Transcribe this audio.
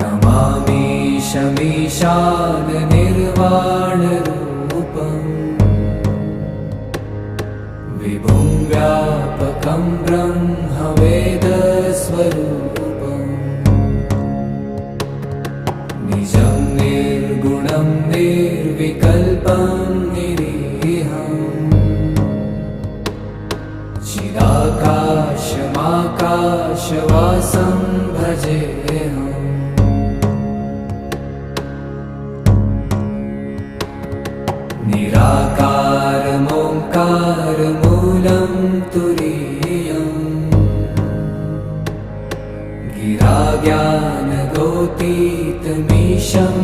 नमामि शमीशाननिर्वाणरूपम् विभुं व्यापकं ब्रह्मवेदस्वरूपम् निजं निर्गुणं निर्विकल्पं निरीहम् चिदाकाशमाकाशवासं भजेऽहम् निराकारमोङ्कारमूलं तुरीयम् गिराज्ञानगोतीतमीशं